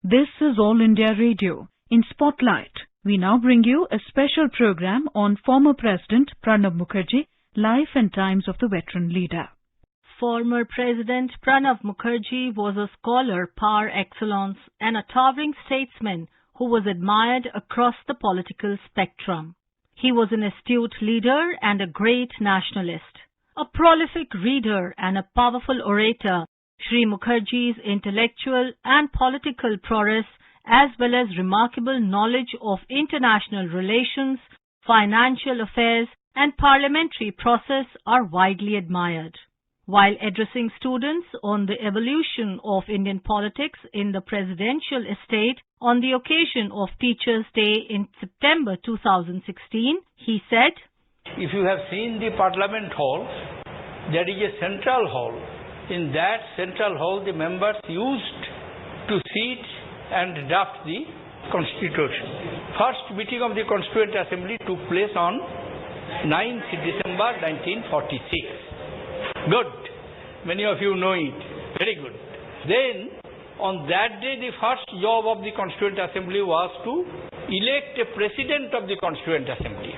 This is All India Radio. In Spotlight, we now bring you a special program on former President Pranab Mukherjee, life and times of the veteran leader. Former President Pranab Mukherjee was a scholar par excellence and a towering statesman who was admired across the political spectrum. He was an astute leader and a great nationalist. A prolific reader and a powerful orator, Shri Mukherjee's intellectual and political prowess as well as remarkable knowledge of international relations, financial affairs and parliamentary process are widely admired. While addressing students on the evolution of Indian politics in the presidential estate on the occasion of Teachers' Day in September 2016, he said, "If you have seen the Parliament Hall, there is a central hall. In that central hall, the members used to sit and draft the Constitution. First meeting of the Constituent Assembly took place on 9th December 1946. Good. Many of you know it. Very good. Then, on that day, the first job of the Constituent Assembly was to elect a president of the Constituent Assembly.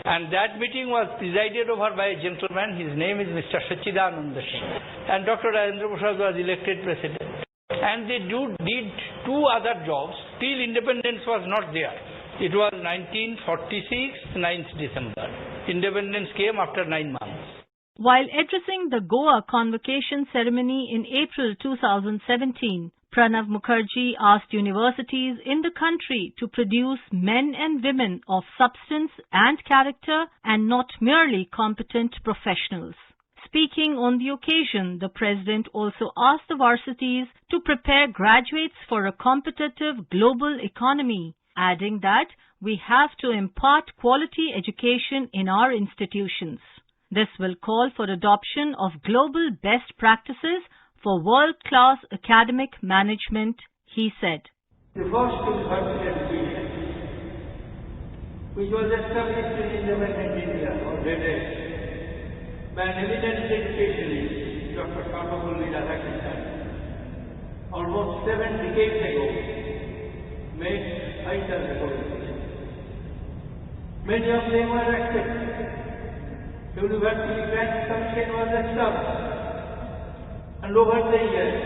And that meeting was presided over by a gentleman. His name is Mr. Sachidananda Singh. And Dr. Rajendra Prasad was elected president. And they did two other jobs. Till independence was not there. It was 1946, 9th December. Independence came after 9 months. While addressing the Goa convocation ceremony in April 2017, Pranab Mukherjee asked universities in the country to produce men and women of substance and character and not merely competent professionals. Speaking on the occasion, the President also asked the varsities to prepare graduates for a competitive global economy, adding that we have to impart quality education in our institutions. This will call for adoption of global best practices for world-class academic management, he said. The first university education, which was established in independent India or British by an eminent educationist, Dr. Sarvapalli Radhakrishnan, almost 7 decades ago, made vital revolution. Many of them were accepted. The University Grants Commission was established. And over the years,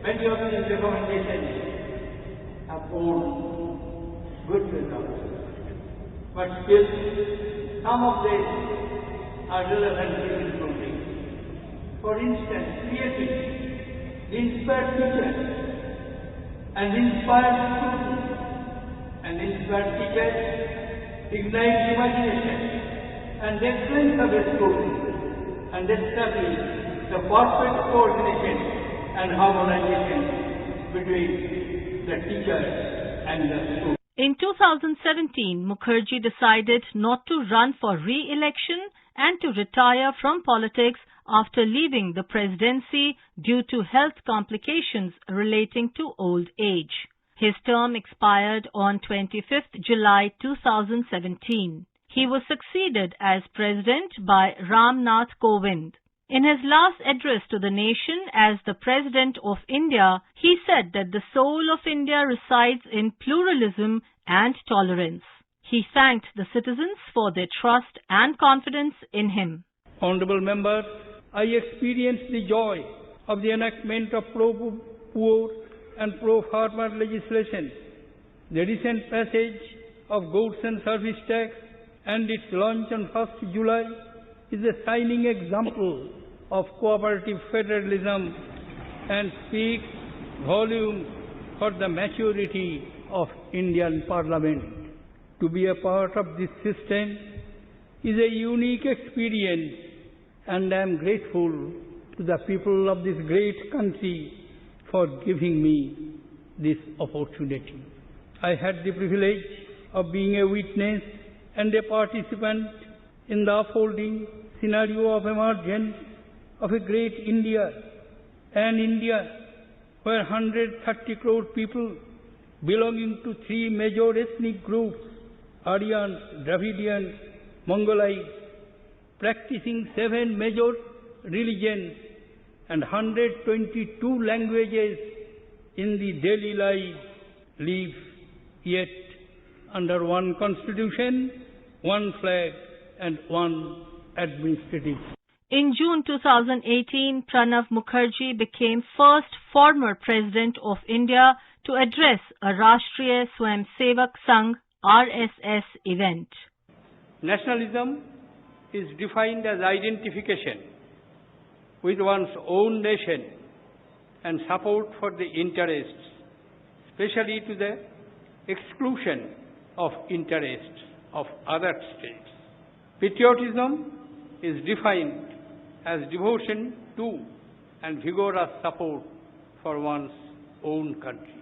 many of these recommendations have borne good results. But still, some of them are relevant to improving. For instance, creating the inspired teachers and inspired students and inspired teachers ignite imagination and excellence of a student and establish the perfect coordination and harmonization between the teacher and the student. In 2017, Mukherjee decided not to run for re-election and to retire from politics after leaving the presidency due to health complications relating to old age. His term expired on 25th July 2017. He was succeeded as president by Ram Nath Kovind. In his last address to the nation as the President of India, he said that the soul of India resides in pluralism and tolerance. He thanked the citizens for their trust and confidence in him. Honorable members, I experienced the joy of the enactment of pro-poor and pro-farmer legislation. The recent passage of goods and service tax and its launch on 1st July is a shining example of cooperative federalism and speaks volumes for the maturity of Indian Parliament. To be a part of this system is a unique experience, and I am grateful to the people of this great country for giving me this opportunity. I had the privilege of being a witness and a participant in the unfolding scenario of emergence of a great India, an India where 130 crore people belonging to 3 major ethnic groups, Aryans, Dravidians, Mongolites, practicing 7 major religions and 122 languages in the daily life live yet under one constitution, one flag and one administrative. In June 2018, Pranab Mukherjee became first former President of India to address a Rashtriya Swayamsevak Sangh RSS event. Nationalism is defined as identification with one's own nation and support for the interests, especially to the exclusion of interests of other states. Patriotism is defined as devotion to and vigorous support for one's own country.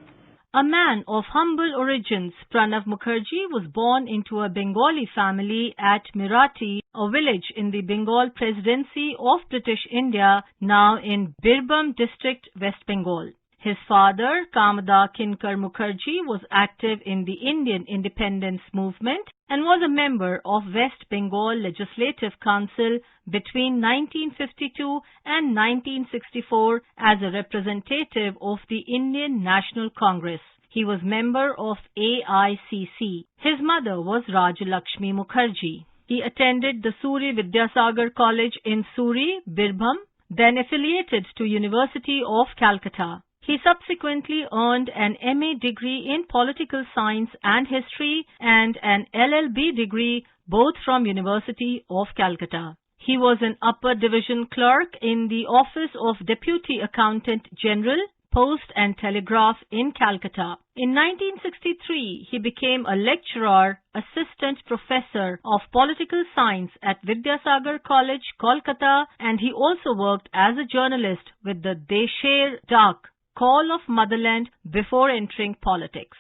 A man of humble origins, Pranab Mukherjee was born into a Bengali family at Merathi, a village in the Bengal Presidency of British India, now in Birbhum district, West Bengal. His father, Kamada Kinkar Mukherjee, was active in the Indian independence movement and was a member of West Bengal Legislative Council between 1952 and 1964 as a representative of the Indian National Congress. He was member of AICC. His mother was Rajalakshmi Mukherjee. He attended the Suri Vidyasagar College in Suri, Birbhum, then affiliated to University of Calcutta. He subsequently earned an MA degree in Political Science and History and an LLB degree both from University of Calcutta. He was an upper division clerk in the Office of Deputy Accountant General, Post and Telegraph in Calcutta. In 1963, he became a lecturer, assistant professor of political science at Vidyasagar College, Kolkata, and he also worked as a journalist with the Desher Dak, Call of Motherland, before entering politics.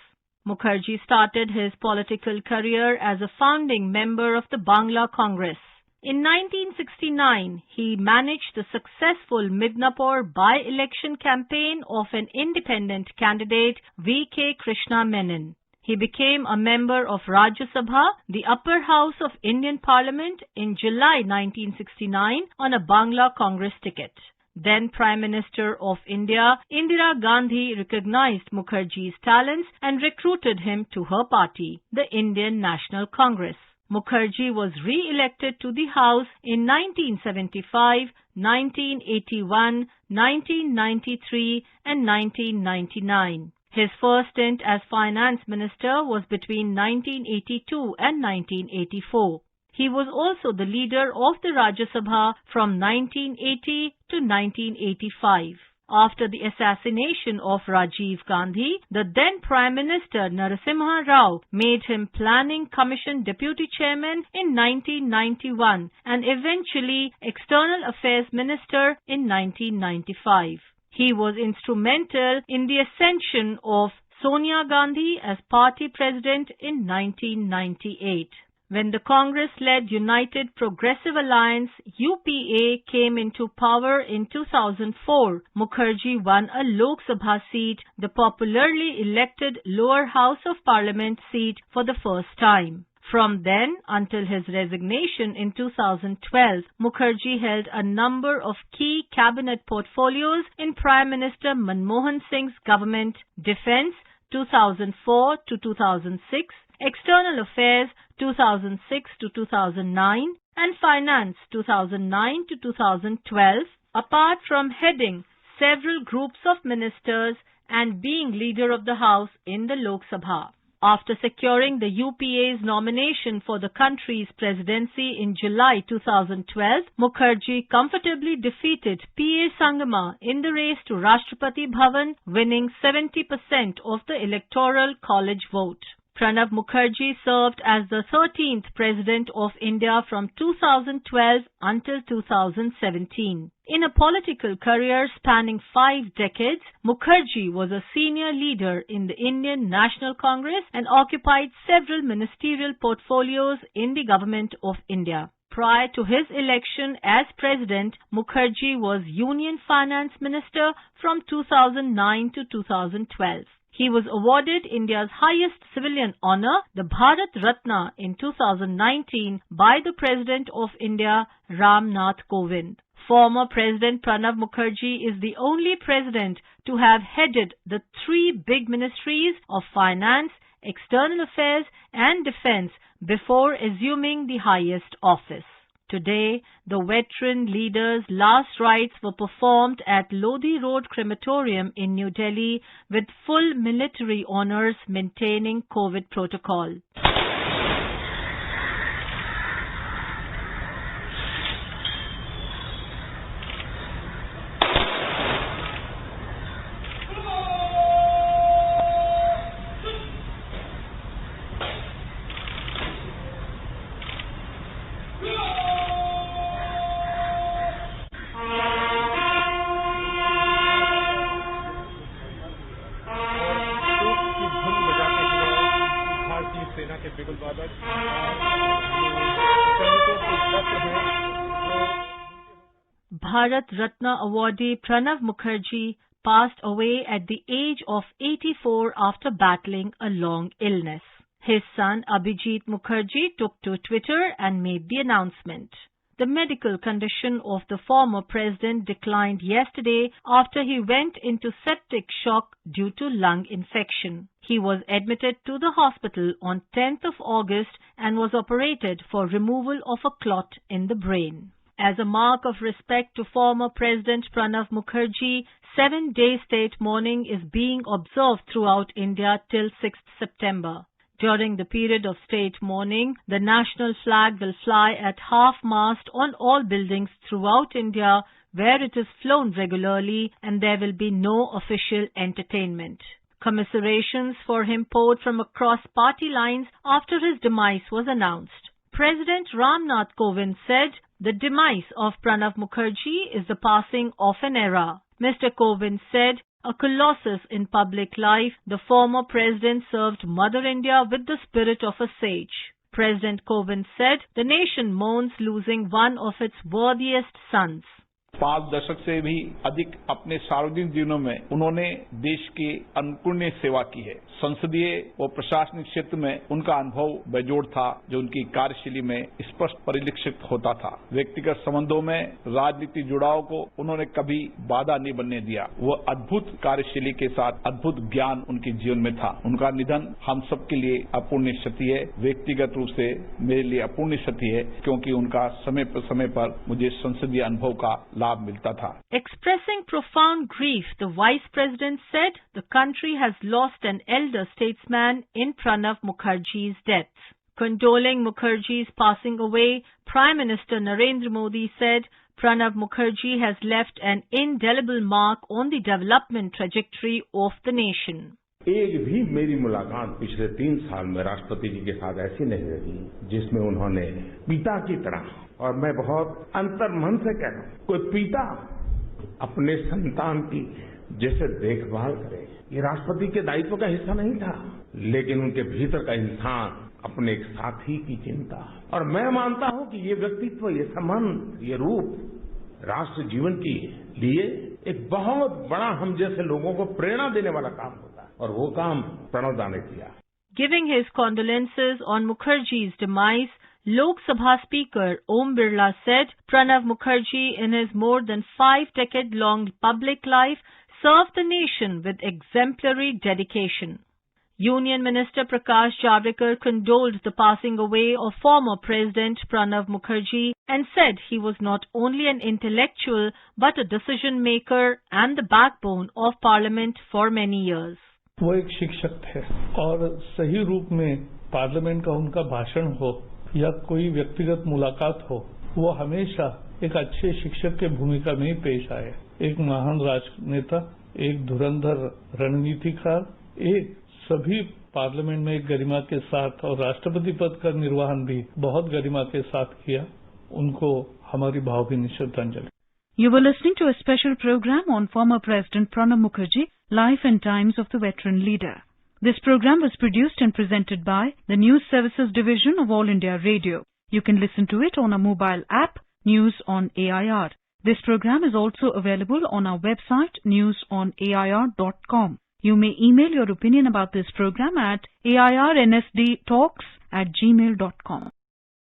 Mukherjee started his political career as a founding member of the Bangla Congress. In 1969, he managed the successful Midnapore by-election campaign of an independent candidate, V.K. Krishna Menon. He became a member of Rajya Sabha, the upper house of Indian Parliament, in July 1969 on a Bangla Congress ticket. Then Prime Minister of India, Indira Gandhi, recognized Mukherjee's talents and recruited him to her party, the Indian National Congress. Mukherjee was re-elected to the House in 1975, 1981, 1993 and 1999. His first stint as Finance Minister was between 1982 and 1984. He was also the leader of the Rajya Sabha from 1980 to 1985. After the assassination of Rajiv Gandhi, the then Prime Minister Narasimha Rao made him Planning Commission Deputy Chairman in 1991 and eventually External Affairs Minister in 1995. He was instrumental in the ascension of Sonia Gandhi as party president in 1998. When the Congress-led United Progressive Alliance UPA came into power in 2004, Mukherjee won a Lok Sabha seat, the popularly elected lower house of parliament seat, for the first time. From then until his resignation in 2012, Mukherjee held a number of key cabinet portfolios in Prime Minister Manmohan Singh's government: Defence 2004 to 2006, External Affairs 2006 to 2009 and Finance 2009 to 2012, apart from heading several groups of ministers and being leader of the House in the Lok Sabha. After securing the UPA's nomination for the country's presidency in July 2012, Mukherjee comfortably defeated P.A. Sangma in the race to Rashtrapati Bhavan, winning 70% of the Electoral College vote. Pranab Mukherjee served as the 13th President of India from 2012 until 2017. In a political career spanning 5 decades, Mukherjee was a senior leader in the Indian National Congress and occupied several ministerial portfolios in the Government of India. Prior to his election as President, Mukherjee was Union Finance Minister from 2009 to 2012. He was awarded India's highest civilian honour, the Bharat Ratna, in 2019 by the President of India, Ram Nath Kovind. Former President Pranab Mukherjee is the only president to have headed the three big ministries of finance, external affairs and defense before assuming the highest office. Today, the veteran leader's last rites were performed at Lodi Road Crematorium in New Delhi with full military honors maintaining COVID protocol. Bharat Ratna awardee Pranab Mukherjee passed away at the age of 84 after battling a long illness. His son Abhijit Mukherjee took to Twitter and made the announcement. The medical condition of the former president declined yesterday after he went into septic shock due to lung infection. He was admitted to the hospital on 10th of August and was operated for removal of a clot in the brain. As a mark of respect to former President Pranab Mukherjee, 7-day state mourning is being observed throughout India till 6th September. During the period of state mourning, the national flag will fly at half-mast on all buildings throughout India where it is flown regularly, and there will be no official entertainment. Commiserations for him poured from across party lines after his demise was announced. President Ramnath Kovind said, "The demise of Pranab Mukherjee is the passing of an era." Mr. Kovind said, "A colossus in public life, the former president served Mother India with the spirit of a sage." President Kovind said, "The nation mourns losing one of its worthiest sons." 5 दशक से भी अधिक अपने सार्वजनिक जीवनों में उन्होंने देश की अनुकरणीय सेवा की है। संसदीय व प्रशासनिक क्षेत्र में उनका अनुभव बेजोड़ था, जो उनकी कार्यशैली में स्पष्ट परिलक्षित होता था। व्यक्तिगत संबंधों में राजनीतिक जुड़ाव को उन्होंने कभी बाधा नहीं बनने दिया। वह अद्भुत कार्यशैली के साथ अद्भुत ज्ञान उनके जीवन में था। उनका निधन हम सबके लिए अपूर्णीय क्षति है। व्यक्तिगत रूप से मेरे लिए अपूर्णीय क्षति है, क्योंकि उनका समय पर मुझे संसदीय अनुभव का लाभ मिलता था। Expressing profound grief, the Vice President said the country has lost an elder statesman in Pranab Mukherjee's death. Condoling Mukherjee's passing away, Prime Minister Narendra Modi said Pranab Mukherjee has left an indelible mark on the development trajectory of the nation. एक भी मेरी मुलाकात पिछले 3 साल में राष्ट्रपति जी के साथ ऐसी नहीं रही जिसमें उन्होंने पिता की तरह, और मैं बहुत अंतर्मन से कह रहा हूं, कोई पिता अपने संतान की जैसे देखभाल करे, ये राष्ट्रपति के दायित्व का हिस्सा नहीं था, लेकिन उनके भीतर का इंसान अपने एक साथी की चिंता। और मैं मानता हूं कि ये व्यक्तित्व, ये संबंध, ये रूप राष्ट्र जीवन के लिए एक बहुत बड़ा हम जैसे लोगों को प्रेरणा देने वाला काम होता है, और वो काम प्रणब दा ने किया। Giving his condolences on Mukherjee's demise, Lok Sabha Speaker Om Birla said Pranab Mukherjee, in his more than 5-decade-long public life, served the nation with exemplary dedication. Union Minister Prakash Javadekar condoled the passing away of former President Pranab Mukherjee and said he was not only an intellectual but a decision maker and the backbone of Parliament for many years. वो एक शिक्षक थे और सही रूप में parliament का उनका भाषण हो या कोई व्यक्तिगत मुलाकात हो, वो हमेशा एक अच्छे शिक्षक के भूमिका में ही पेश आए। एक महान राजनेता, एक धुरंधर रणनीतिकार, एक सभी पार्लियामेंट में एक गरिमा के साथ, और राष्ट्रपति पद का निर्वहन भी बहुत गरिमा के साथ किया। उनको हमारी भावभीनी श्रद्धांजलि। You were listening to a special program on former President Pranab Mukherjee, Life and Times of the Veteran Leader. This program was produced and presented by the News Services Division of All India Radio. You can listen to it on our mobile app, News on AIR. This program is also available on our website, newsonair.com. You may email your opinion about this program at airnsdtalks@gmail.com.